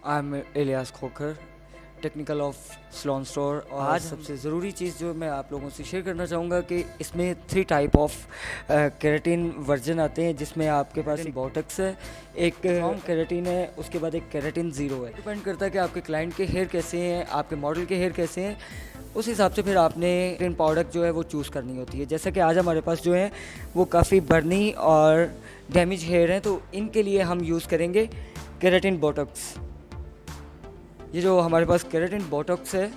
I am Ilyas Khokhar, technical of Sloan store. और आज सबसे ज़रूरी चीज़ जो मैं आप लोगों से शेयर करना चाहूँगा कि इसमें 3 टाइप ऑफ केराटिन वर्जन आते हैं, जिसमें आपके पास एक बोटक्स है, एक केराटिन है, उसके बाद एक केराटिन ज़ीरो है। डिपेंड करता है कि आपके क्लाइंट के हेयर कैसे हैं, आपके मॉडल के हेयर कैसे हैं, उस हिसाब से फिर आपने केराटिन प्रोडक्ट जो है वो चूज़ करनी होती है। जैसा कि आज हमारे पास जो है वो काफ़ी बर्नी और डैमेज हेयर हैं, तो इनके लिए हम यूज़ करेंगे केराटिन बोटक्स। ये जो हमारे पास केराटिन बोटॉक्स है,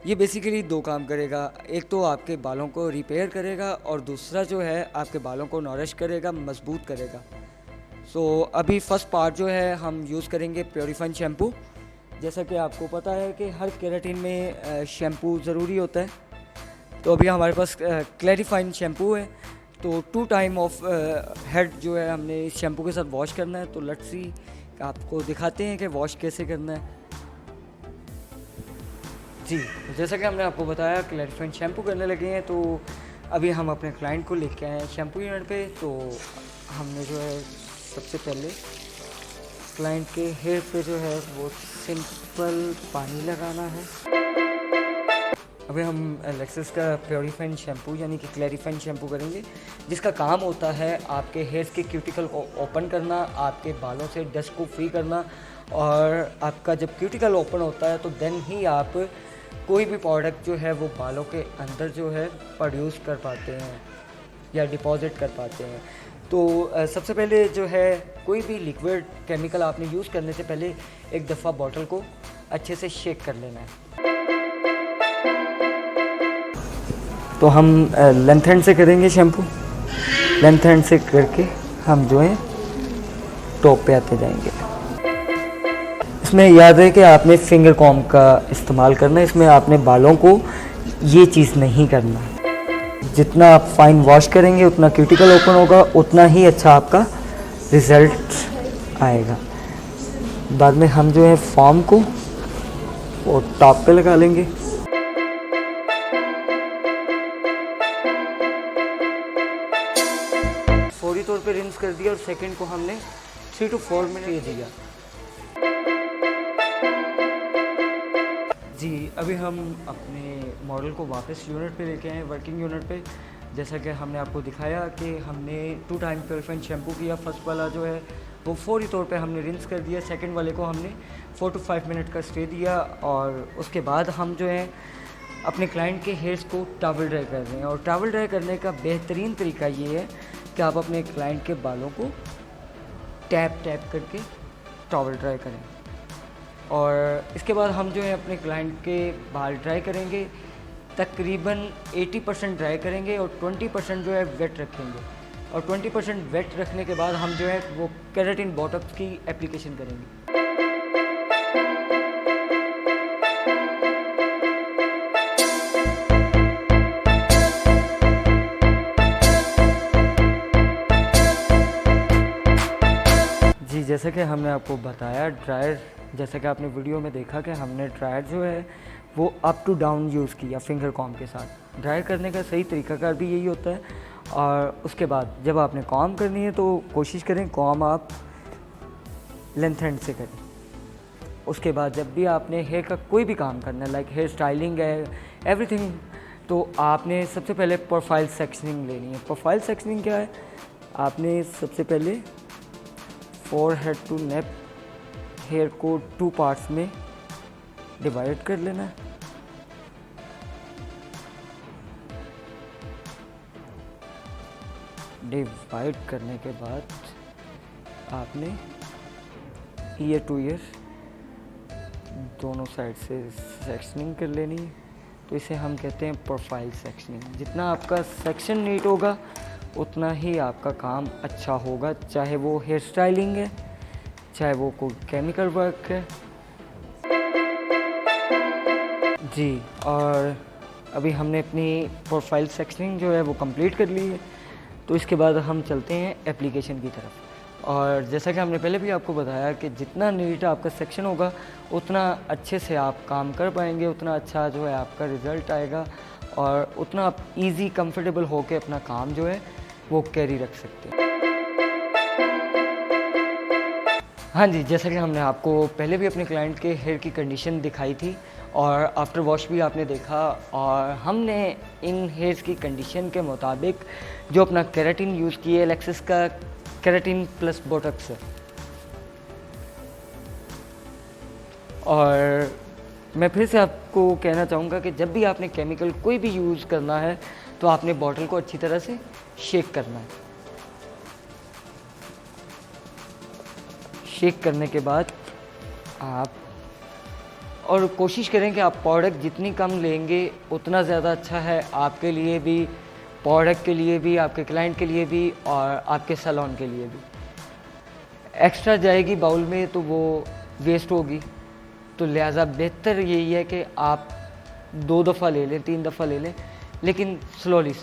ये बेसिकली 2 काम करेगा। एक तो आपके बालों को रिपेयर करेगा और दूसरा जो है आपके बालों को नॉरिश करेगा, मजबूत करेगा। सो अभी फर्स्ट पार्ट जो है हम यूज़ करेंगे प्योरीफाइन शैम्पू। जैसा कि आपको पता है कि हर केराटिन में शैम्पू ज़रूरी होता है, तो अभी हमारे पास क्लैरिफाइन शैम्पू है। तो 2 टाइम ऑफ हेड जो है हमने इस शैम्पू के साथ वॉश करना है। तो लेट्स सी, आपको दिखाते हैं कि वॉश कैसे करना है। जी, जैसा कि हमने आपको बताया क्लैरिफाइन शैम्पू करने लगे हैं, तो अभी हम अपने क्लाइंट को लेके आए हैं शैम्पू यूनिट पे। तो हमने जो है सबसे पहले क्लाइंट के हेयर पे जो है वो सिंपल पानी लगाना है। अभी हम लेक्सस का प्योरीफाइन शैम्पू यानी कि क्लैरिफाइन शैम्पू करेंगे, जिसका काम होता है आपके हेयर्स के क्यूटिकल को ओपन करना, आपके बालों से डस्ट को फ्री करना। और आपका जब क्यूटिकल ओपन होता है तो देन ही आप कोई भी प्रोडक्ट जो है वो बालों के अंदर जो है प्रोड्यूस कर पाते हैं या डिपॉजिट कर पाते हैं। तो सबसे पहले जो है कोई भी लिक्विड केमिकल आपने यूज़ करने से पहले एक दफ़ा बॉटल को अच्छे से शेक कर लेना है। तो हम लेंथ हैंड से करेंगे शैम्पू। लेंथ हैंड से करके हम जो है टॉप पे आते जाएंगे। इसमें याद है कि आपने फिंगर कॉम्ब का इस्तेमाल करना है। इसमें आपने बालों को ये चीज़ नहीं करना। जितना आप फाइन वॉश करेंगे उतना क्यूटिकल ओपन होगा, उतना ही अच्छा आपका रिज़ल्ट आएगा। बाद में हम जो है फॉर्म को वो टॉप पे लगा लेंगे। फौरी तौर पे रिंस कर दिया और सेकंड को हमने 3 to 4 मिनट ये दिया। जी, अभी हम अपने मॉडल को वापस यूनिट पे लेके आए, वर्किंग यूनिट पे। जैसा कि हमने आपको दिखाया कि हमने 2 टाइम प्योरीफाइन शैम्पू किया। फर्स्ट वाला जो है वो फौरी तौर पे हमने रिंस कर दिया। सेकंड वाले को हमने 4 to 5 मिनट का स्टे दिया। और उसके बाद हम जो है अपने क्लाइंट के हेयर्स को टॉवल ड्राई कर रहे हैं। और टॉवल ड्राई करने का बेहतरीन तरीका ये है कि आप अपने क्लाइंट के बालों को टैप करके टॉवल ड्राई करें। और इसके बाद हम जो है अपने क्लाइंट के बाल ड्राई करेंगे, तकरीबन 80% ड्राई करेंगे और 20% जो है वेट रखेंगे। और 20% वेट रखने के बाद हम जो है वो केराटिन बोटॉक्स की एप्लीकेशन करेंगे। जी, जैसा कि हमने आपको बताया ड्रायर, जैसा कि आपने वीडियो में देखा कि हमने ड्रायर जो है वो अप टू डाउन यूज़ किया फिंगर कॉम्ब के साथ। ड्राई करने का सही तरीकाकार भी यही होता है। और उसके बाद जब आपने कॉम्ब करनी है तो कोशिश करें कॉम्ब आप लेंथ हैंड से करें। उसके बाद जब भी आपने हेयर का कोई भी काम करना है, लाइक हेयर स्टाइलिंग है, एवरीथिंग, तो आपने सबसे पहले प्रोफाइल सेक्शनिंग लेनी है। प्रोफाइल सेक्शनिंग क्या है? आपने सबसे पहले फोरहेड टू नेक हेयर को 2 पार्ट्स में डिवाइड कर लेना है। डिवाइड करने के बाद आपने ईयर टू ईयर दोनों साइड से सेक्शनिंग कर लेनी है। तो इसे हम कहते हैं प्रोफाइल सेक्शनिंग। जितना आपका सेक्शन नीट होगा उतना ही आपका काम अच्छा होगा, चाहे वो हेयर स्टाइलिंग है, चाहे वो कोई केमिकल वर्क है। जी, और अभी हमने अपनी प्रोफाइल सेक्शनिंग जो है वो कंप्लीट कर ली है। तो इसके बाद हम चलते हैं एप्लीकेशन की तरफ। और जैसा कि हमने पहले भी आपको बताया कि जितना नीट आपका सेक्शन होगा उतना अच्छे से आप काम कर पाएंगे, उतना अच्छा जो है आपका रिज़ल्ट आएगा और उतना आप ईज़ी कंफर्टेबल होकर अपना काम जो है वो कैरी रख सकते हैं। हाँ जी, जैसा कि हमने आपको पहले भी अपने क्लाइंट के हेयर की कंडीशन दिखाई थी और आफ्टर वॉश भी आपने देखा, और हमने इन हेयर्स की कंडीशन के मुताबिक जो अपना केराटिन यूज़ किया है, लैक्सिस का केराटिन प्लस बोटॉक्स है। और मैं फिर से आपको कहना चाहूँगा कि जब भी आपने केमिकल कोई भी यूज़ करना है तो आपने बॉटल को अच्छी तरह से शेक करना है। शेक करने के बाद आप और कोशिश करें कि आप प्रोडक्ट जितनी कम लेंगे उतना ज़्यादा अच्छा है, आपके लिए भी, प्रोडक्ट के लिए भी, आपके क्लाइंट के लिए भी और आपके सैलून के लिए भी। एक्स्ट्रा जाएगी बाउल में तो वो वेस्ट होगी, तो लिहाजा बेहतर यही है कि आप 2 दफ़ा ले लें, 3 दफ़ा ले लें, लेकिन स्लोली।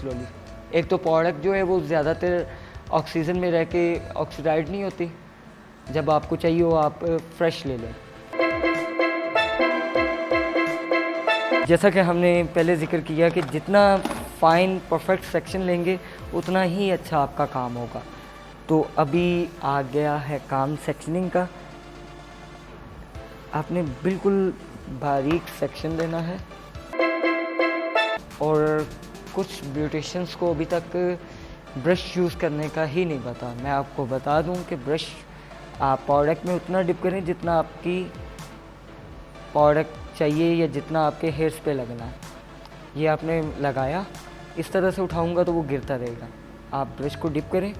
एक तो प्रोडक्ट जो है वो ज़्यादातर ऑक्सीजन में रह के ऑक्सीडाइड नहीं होती, जब आपको चाहिए हो आप फ्रेश ले लें। जैसा कि हमने पहले जिक्र किया कि जितना फाइन परफेक्ट सेक्शन लेंगे उतना ही अच्छा आपका काम होगा। तो अभी आ गया है काम सेक्शनिंग का। आपने बिल्कुल बारीक सेक्शन लेना है, और कुछ ब्यूटिशियंस को अभी तक ब्रश यूज़ करने का ही नहीं पता। मैं आपको बता दूं कि ब्रश आप प्रोडक्ट में उतना डिप करें जितना आपकी प्रोडक्ट चाहिए या जितना आपके हेयर्स पे लगना है। ये आपने लगाया, इस तरह से उठाऊंगा तो वो गिरता रहेगा। आप ब्रश को डिप करें,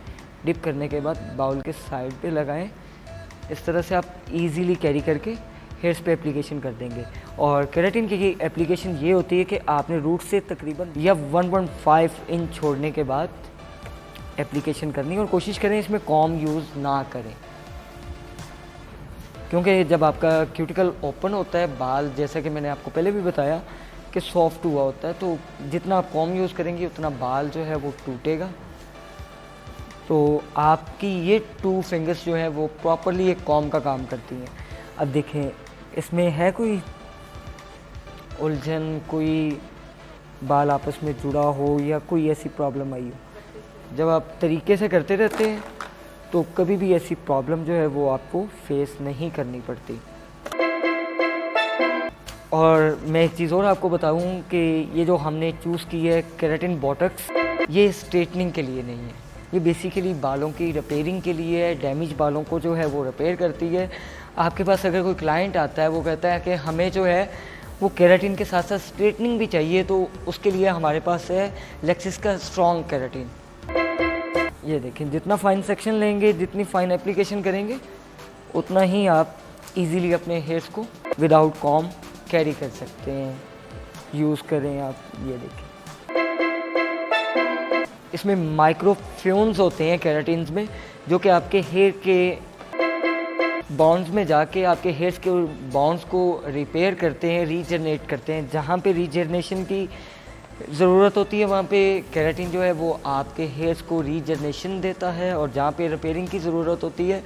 डिप करने के बाद बाउल के साइड पे लगाएं। इस तरह से आप इजीली कैरी करके हेयर्स पे एप्लीकेशन कर देंगे। और केराटिन की एप्लीकेशन ये होती है कि आपने रूट से तकरीबन या 1.5 इंच छोड़ने के बाद एप्लीकेशन करनी है, और कोशिश करें इसमें कॉम यूज़ ना करें, क्योंकि जब आपका क्यूटिकल ओपन होता है, बाल जैसा कि मैंने आपको पहले भी बताया कि सॉफ्ट हुआ होता है, तो जितना आप कॉम यूज़ करेंगे उतना बाल जो है वो टूटेगा। तो आपकी ये 2 फिंगर्स जो है वो प्रॉपरली एक कॉम का काम करती हैं। अब देखें इसमें है कोई उलझन, कोई बाल आपस में जुड़ा हो या कोई ऐसी प्रॉब्लम आई हो। जब आप तरीके से करते रहते हैं तो कभी भी ऐसी प्रॉब्लम जो है वो आपको फेस नहीं करनी पड़ती। और मैं एक चीज़ और आपको बताऊं कि ये जो हमने चूज़ की है केराटिन बोटॉक्स, ये स्ट्रेटनिंग के लिए नहीं है, ये बेसिकली बालों की रिपेयरिंग के लिए है। डैमेज बालों को जो है वो रिपेयर करती है। आपके पास अगर कोई क्लाइंट आता है, वो कहता है कि हमें जो है वो केराटिन के साथ साथ स्ट्रेटनिंग भी चाहिए, तो उसके लिए हमारे पास है लैक्सिस का स्ट्रॉन्ग केराटिन। ये देखें, जितना फाइन सेक्शन लेंगे, जितनी फाइन एप्लीकेशन करेंगे, उतना ही आप इजीली अपने हेयर्स को विदाउट कॉम कैरी कर सकते हैं। यूज़ करें आप, ये देखें इसमें माइक्रोफ्यूम्स होते हैं केराटिन्स में, जो कि आपके हेयर के बॉन्ड्स में जाके आपके हेयर्स के बॉन्ड्स को रिपेयर करते हैं, रीजनरेट करते हैं। जहाँ पे रीजनरेशन की ज़रूरत होती है वहाँ पे केराटिन जो है वो आपके हेयर्स को रीजनरेशन देता है, और जहाँ पे रिपेयरिंग की ज़रूरत होती है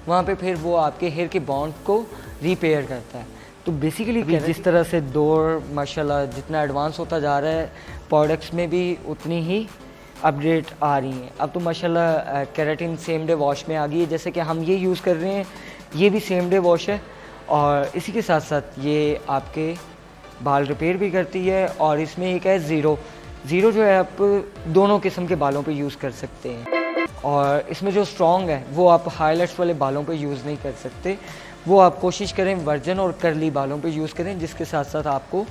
वहाँ पे फिर वो आपके हेयर के बॉन्ड को रिपेयर करता है। तो बेसिकली जिस तरह से दौर माशाल्लाह जितना एडवांस होता जा रहा है, प्रोडक्ट्स में भी उतनी ही अपडेट आ रही हैं। अब तो माशाल्लाह केराटिन सेम डे वॉश में आ गई है, जैसे कि हम ये यूज़ कर रहे हैं, ये भी सेम डे वॉश है, और इसी के साथ साथ ये आपके बाल रिपेयर भी करती है। और इसमें एक है ज़ीरो जो है आप दोनों किस्म के बालों पे यूज़ कर सकते हैं। और इसमें जो स्ट्रॉन्ग है वो आप हाईलाइट्स वाले बालों पे यूज़ नहीं कर सकते, वो आप कोशिश करें वर्जन और कर्ली बालों पे यूज़ करें, जिसके साथ साथ आपको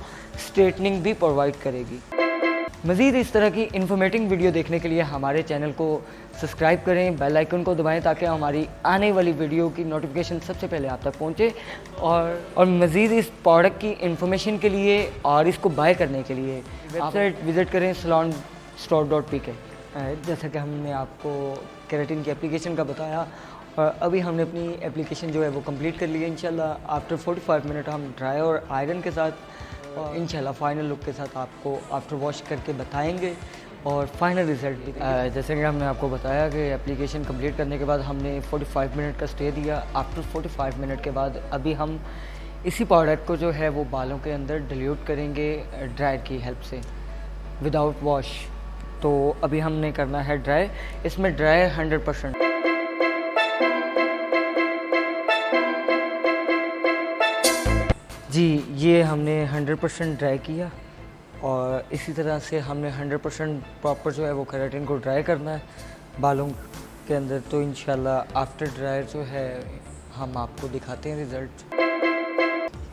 स्ट्रेटनिंग भी प्रोवाइड करेगी। मज़ीद इस तरह की इन्फॉर्मेटिव वीडियो देखने के लिए हमारे चैनल को सब्सक्राइब करें, बेल आइकन को दबाएं, ताकि हमारी आने वाली वीडियो की नोटिफिकेशन सबसे पहले आप तक पहुंचे। और मज़ीद इस प्रोडक्ट की इन्फॉर्मेशन के लिए और इसको बाय करने के लिए वेबसाइट विज़िट करें salonstore.pk। जैसा कि हमने आपको केराटिन की एप्लीकेशन का बताया, और अभी हमने अपनी एप्लीकेशन जो है वो कंप्लीट कर ली है। इंशाल्लाह आफ्टर 45 मिनट हम ड्राई और आयरन के साथ और इंशाल्लाह फाइनल लुक के साथ आपको आफ्टर वॉश करके बताएंगे और फाइनल रिज़ल्ट। जैसे कि हमने आपको बताया कि एप्लीकेशन कंप्लीट करने के बाद हमने 45 मिनट का स्टे दिया। आफ्टर 45 मिनट के बाद अभी हम इसी प्रोडक्ट को जो है वो बालों के अंदर डिल्यूट करेंगे ड्रायर की हेल्प से, विदाउट वॉश। तो अभी हमने करना है ड्राई। इसमें ड्राई 100%। जी, ये हमने 100% ड्राई किया और इसी तरह से हमने 100% प्रॉपर जो है वो केराटिन को ड्राई करना है बालों के अंदर। तो इंशाल्लाह आफ्टर ड्राई जो है हम आपको दिखाते हैं रिज़ल्ट।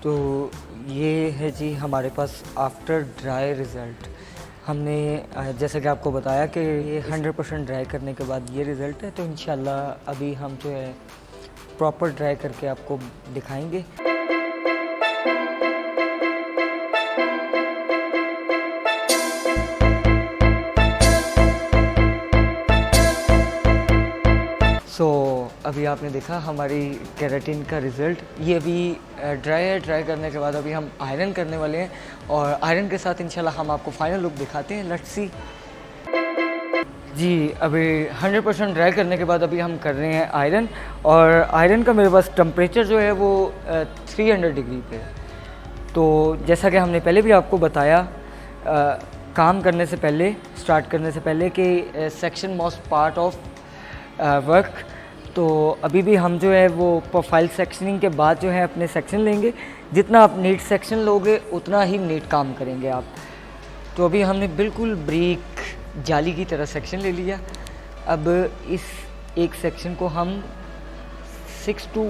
तो ये है जी हमारे पास आफ्टर ड्राई रिज़ल्ट। हमने जैसा कि आपको बताया कि ये 100% ड्राई करने के बाद ये रिज़ल्ट है। तो इंशाल्लाह अभी हम जो है प्रॉपर ड्राई करके आपको दिखाएंगे। अभी आपने देखा हमारी केराटिन का रिज़ल्ट। ये अभी ड्राई है। ड्राई करने के बाद अभी हम आयरन करने वाले हैं और आयरन के साथ इंशाल्लाह हम आपको फाइनल लुक दिखाते हैं। Let's see. जी, अभी 100% ड्राई करने के बाद अभी हम कर रहे हैं आयरन। और आयरन का मेरे पास टेम्परेचर जो है वो 300 डिग्री पे है। तो जैसा कि हमने पहले भी आपको बताया काम करने से पहले, स्टार्ट करने से पहले कि section most part of work. तो अभी भी हम जो है वो प्रोफाइल सेक्शनिंग के बाद जो है अपने सेक्शन लेंगे। जितना आप नीट सेक्शन लोगे उतना ही नीट काम करेंगे आप। तो अभी हमने बिल्कुल ब्रीक जाली की तरह सेक्शन ले लिया। अब इस एक सेक्शन को हम 6 to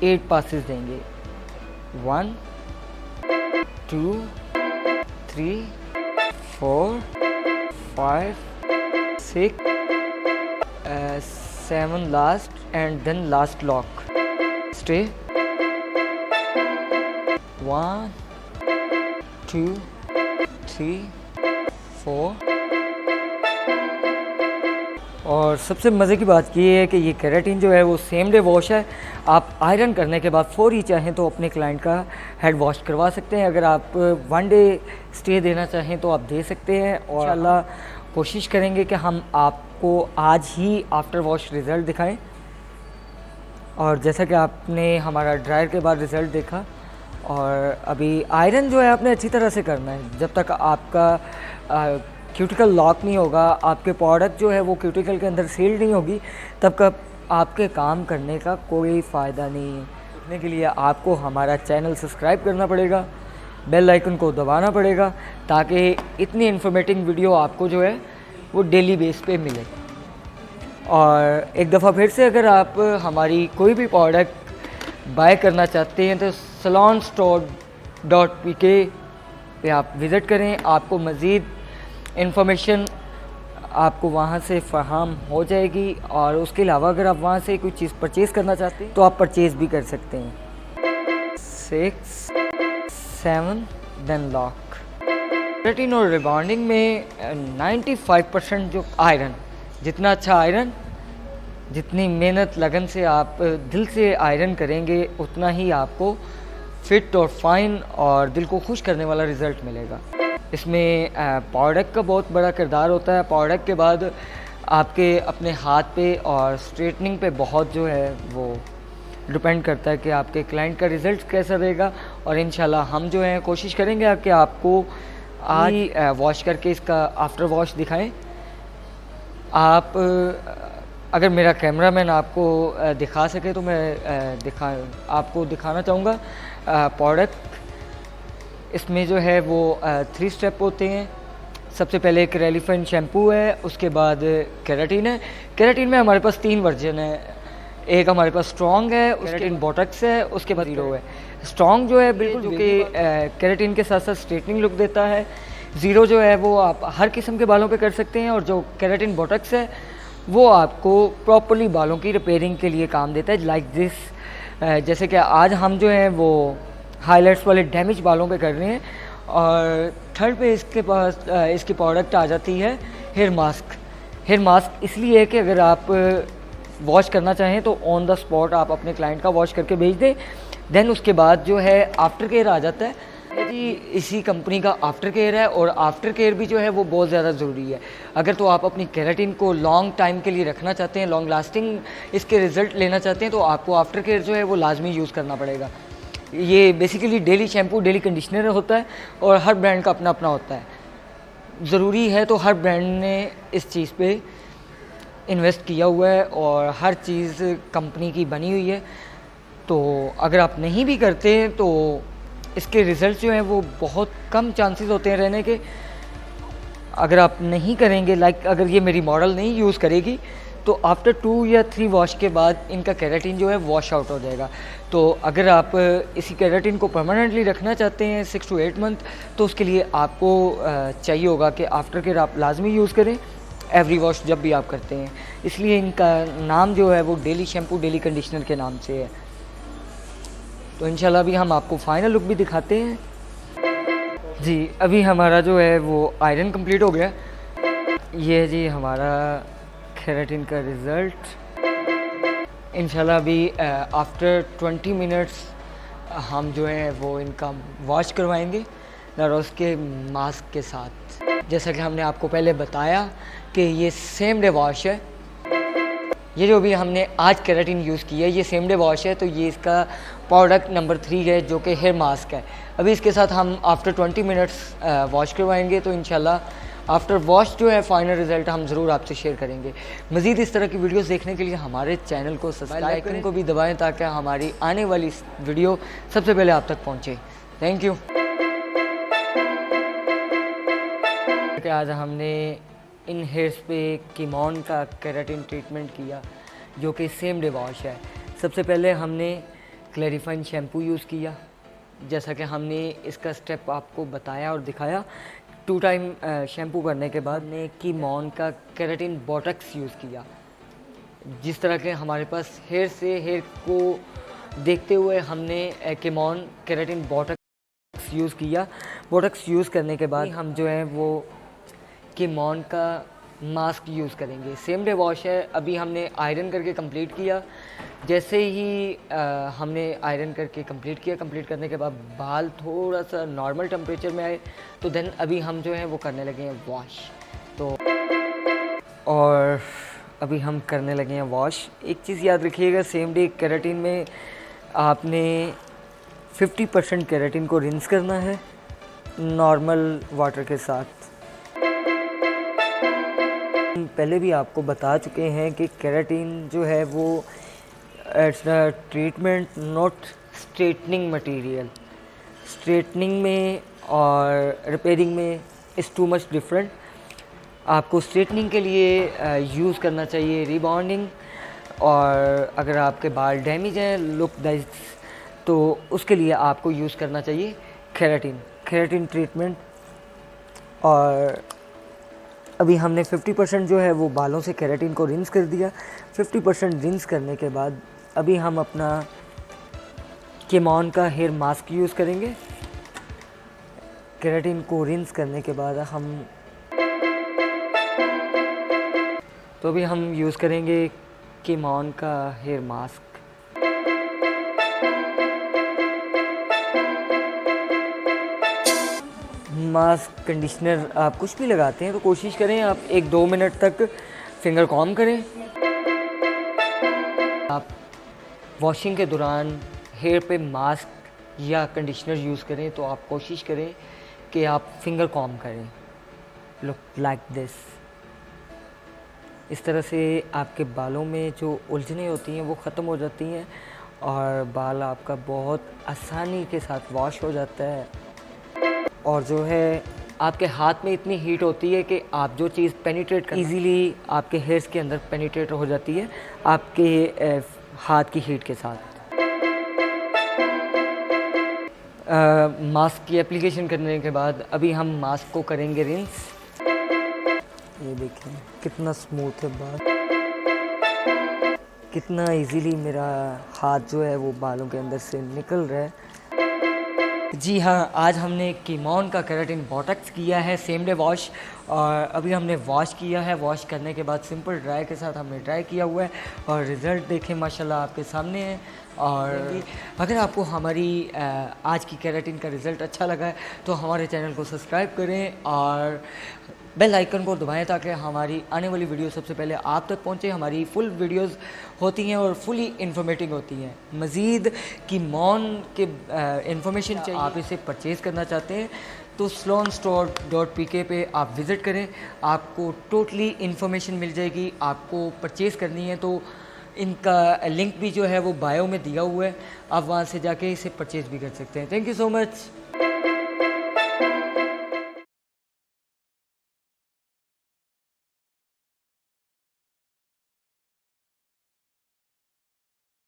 8 पासेस देंगे। 1 2 3 4 5 6 7 last and then last lock. Stay. 1 2 3 4। और सबसे मज़े की बात ये है कि ये केराटिन जो है वो सेम डे वॉश है। आप आयरन करने के बाद फौरी चाहें तो अपने क्लाइंट का हेड वॉश करवा सकते हैं। अगर आप 1 डे स्टे देना चाहें तो आप दे सकते हैं। और इंशाल्लाह कोशिश करेंगे कि हम आपको आज ही आफ्टर वॉश रिज़ल्ट दिखाएं। और जैसा कि आपने हमारा ड्रायर के बाद रिज़ल्ट देखा। और अभी आयरन जो है आपने अच्छी तरह से करना है। जब तक आपका क्यूटिकल लॉक नहीं होगा, आपके प्रोडक्ट जो है वो क्यूटिकल के अंदर सील्ड नहीं होगी, तब तक आपके काम करने का कोई फ़ायदा नहीं है। उसके लिए आपको हमारा चैनल सब्सक्राइब करना पड़ेगा, बेल आइकन को दबाना पड़ेगा, ताकि इतनी इन्फॉर्मेटिव वीडियो आपको जो है वो डेली बेस पे मिले। और एक दफ़ा फिर से अगर आप हमारी कोई भी प्रोडक्ट बाय करना चाहते हैं तो salonstore.pk पे आप विज़िट करें। आपको मज़ीद इन्फॉर्मेशन आपको वहाँ से फराहम हो जाएगी। और उसके अलावा अगर आप वहाँ से कोई चीज़ परचेज़ करना चाहते हैं तो आप परचेज़ भी कर सकते हैं। 6 7 देन लॉक। केराटिन और रिबॉन्डिंग में 95% जो आयरन, जितना अच्छा आयरन, जितनी मेहनत लगन से आप दिल से आयरन करेंगे उतना ही आपको फिट और फाइन और दिल को खुश करने वाला रिज़ल्ट मिलेगा। इसमें प्रोडक्ट का बहुत बड़ा किरदार होता है। प्रोडक्ट के बाद आपके अपने हाथ पे और स्ट्रेटनिंग पे बहुत जो है वो डिपेंड करता है कि आपके क्लाइंट का रिज़ल्ट कैसा रहेगा। और इंशाल्लाह हम जो है कोशिश करेंगे कि आपको आज वॉश करके इसका आफ्टर वॉश दिखाएं। आप अगर मेरा कैमरामैन आपको दिखा सके तो मैं आपको दिखाना चाहूँगा प्रोडक्ट। इसमें जो है वो 3 स्टेप होते हैं। सबसे पहले एक रेलिफेंट शैम्पू है, उसके बाद केराटिन है। केराटिन में हमारे पास 3 वर्जन है। एक हमारे पास स्ट्रॉन्ग है, उसके बोटॉक्स है, उसके बाद ज़ीरो है। स्ट्रॉन्ग जो है बिल्कुल जो कि केराटिन के साथ साथ स्ट्रेटनिंग लुक देता है। ज़ीरो जो है वो आप हर किस्म के बालों पे कर सकते हैं। और जो केराटिन बोटॉक्स है वो आपको प्रॉपर्ली बालों की रिपेयरिंग के लिए काम देता है। लाइक दिस, जैसे कि आज हम जो हैं वो हाइलाइट्स वाले डैमेज बालों पे कर रहे हैं। और थर्ड पे इसके पास इसकी प्रोडक्ट आ जाती है हेयर मास्क। हेयर मास्क इसलिए है कि अगर आप वॉश करना चाहें तो ऑन द स्पॉट आप अपने क्लाइंट का वॉश करके भेज दें। देन उसके बाद जो है आफ्टर केयर आ जाता है। जी, इसी कंपनी का आफ्टर केयर है। और आफ्टर केयर भी जो है वो बहुत ज़्यादा ज़रूरी है। अगर तो आप अपनी केराटिन को लॉन्ग टाइम के लिए रखना चाहते हैं, लॉन्ग लास्टिंग इसके रिज़ल्ट लेना चाहते हैं, तो आपको आफ्टर केयर जो है वो लाजमी यूज़ करना पड़ेगा। ये basically daily shampoo, daily conditioner होता है और हर ब्रांड का अपना अपना होता है। ज़रूरी है तो हर ब्रांड ने इस चीज़ पे इन्वेस्ट किया हुआ है और हर चीज़ कंपनी की बनी हुई है। तो अगर आप नहीं भी करते हैं तो इसके रिज़ल्ट जो हैं वो बहुत कम चांसेस होते हैं रहने के। अगर आप नहीं करेंगे, लाइक अगर ये मेरी मॉडल नहीं यूज़ करेगी तो आफ्टर 2 या 3 वॉश के बाद इनका केराटिन जो है वॉश आउट हो जाएगा। तो अगर आप इसी केराटिन को परमानेंटली रखना चाहते हैं 6 to 8 मंथ, तो उसके लिए आपको चाहिए होगा कि आफ्टर केयर आप लाजमी यूज़ करें एवरी वॉश जब भी आप करते हैं। इसलिए इनका नाम जो है वो डेली शैम्पू डेली कंडीशनर के नाम से है। तो इंशाल्लाह अभी हम आपको फाइनल लुक भी दिखाते हैं। जी अभी हमारा जो है वो आयरन कंप्लीट हो गया। ये है जी हमारा केराटिन का रिज़ल्ट। इंशाल्लाह अभी आफ्टर 20 मिनट्स हम जो है वो इनका वॉश करवाएंगे नारोस के मास्क के साथ। जैसा कि हमने आपको पहले बताया कि ये सेम डे वॉश है। ये जो भी हमने आज केराटिन यूज़ की है ये सेम डे वॉश है। तो ये इसका प्रोडक्ट नंबर 3 है जो कि हेयर मास्क है। अभी इसके साथ हम आफ्टर 20 मिनट्स वॉश करवाएंगे। तो इंशाल्लाह आफ्टर वॉश जो है फाइनल रिज़ल्ट हम ज़रूर आपसे शेयर करेंगे। मज़ीद इस तरह की वीडियोस देखने के लिए हमारे चैनल को सब्सक्राइब आइकन को भी दबाएं ताकि हमारी आने वाली वीडियो सबसे पहले आप तक पहुंचे। Thank you. आज हमने इन हेयर्स पे कीमोन का केराटिन ट्रीटमेंट किया जो कि सेम डे वॉश है। सबसे पहले हमने क्लैरिफाइंग शैम्पू यूज़ किया, जैसा कि हमने इसका स्टेप आपको बताया और दिखाया। 2 टाइम शैम्पू करने के बाद ने कीमोन का केराटिन बोटक्स यूज़ किया। जिस तरह के हमारे पास हेयर से हेयर को देखते हुए हमने कीमोन केराटिन बोटक्स यूज़ किया। बोटक्स यूज़ करने के बाद हम जो है वो कीमोन का मास्क यूज़ करेंगे। सेम डे वॉश है। अभी हमने आयरन करके कंप्लीट किया। जैसे ही हमने आयरन करके कंप्लीट किया, कंप्लीट करने के बाद बाल थोड़ा सा नॉर्मल टेम्परेचर में आए तो देन अभी हम जो है वो करने लगे हैं वॉश। तो और अभी हम करने लगे हैं वॉश। एक चीज़ याद रखिएगा, सेम डे केराटिन में आपने 50% केराटिन को रिंस करना है नॉर्मल वाटर के साथ। पहले भी आपको बता चुके हैं कि केराटिन जो है वो it's the treatment not straightening material. Straightening में और रिपेयरिंग में इज़ टू मच डिफरेंट। आपको स्ट्रेटनिंग के लिए यूज़ करना चाहिए रिबॉन्डिंग, और अगर आपके बाल डैमेज हैं लुक दाइज तो उसके लिए आपको यूज़ करना चाहिए केराटिन ट्रीटमेंट। और अभी हमने 50% जो है वो बालों से केराटिन को रिंस कर दिया। 50% रिंस करने के बाद अभी हम अपना कीमोन का हेयर मास्क यूज़ करेंगे। केराटिन को रिंस करने के बाद तो अभी हम यूज़ करेंगे कीमोन का हेयर मास्क। मास्क कंडीशनर आप कुछ भी लगाते हैं तो कोशिश करें आप 1-2 मिनट तक फिंगर कॉम्ब करें। आप वॉशिंग के दौरान हेयर पे मास्क या कंडीशनर यूज़ करें तो आप कोशिश करें कि आप फिंगर कॉम्ब करें, लुक लाइक दिस। इस तरह से आपके बालों में जो उलझनें होती हैं वो ख़त्म हो जाती हैं और बाल आपका बहुत आसानी के साथ वॉश हो जाता है। और जो है आपके हाथ में इतनी हीट होती है कि आप जो चीज़ पेनिट्रेट इजीली आपके हेयर्स के अंदर पेनिट्रेट हो जाती है आपके हाथ की हीट के साथ। मास्क की एप्लीकेशन करने के बाद अभी हम मास्क को करेंगे रिंस। ये देखें कितना स्मूथ है बाल, कितना इजीली मेरा हाथ जो है वो बालों के अंदर से निकल रहा है। जी हाँ, आज हमने कीमोन का केराटिन बोटक्स किया है सेम डे वॉश, और अभी हमने वॉश किया है। वॉश करने के बाद सिंपल ड्राई के साथ हमने ड्राई किया हुआ है और रिज़ल्ट देखें माशाल्लाह आपके सामने है। और अगर आपको हमारी आज की केराटिन का रिज़ल्ट अच्छा लगा है तो हमारे चैनल को सब्सक्राइब करें और बेल आइकन को दबाएं ताकि हमारी आने वाली वीडियो सबसे पहले आप तक पहुंचे। हमारी फुल वीडियोस होती हैं और फुली इन्फॉर्मेटिव होती हैं। मज़ीद कीमोन के इंफॉर्मेशन चाहिए, आप इसे परचेज़ करना चाहते हैं तो sloanstore.pk पे आप विज़िट करें, आपको टोटली इन्फॉर्मेशन मिल जाएगी। आपको परचेज़ करनी है तो इनका लिंक भी जो है वो बायो में दिया हुआ है, आप वहाँ से जाके इसे परचेज़ भी कर सकते हैं। Thank you so much.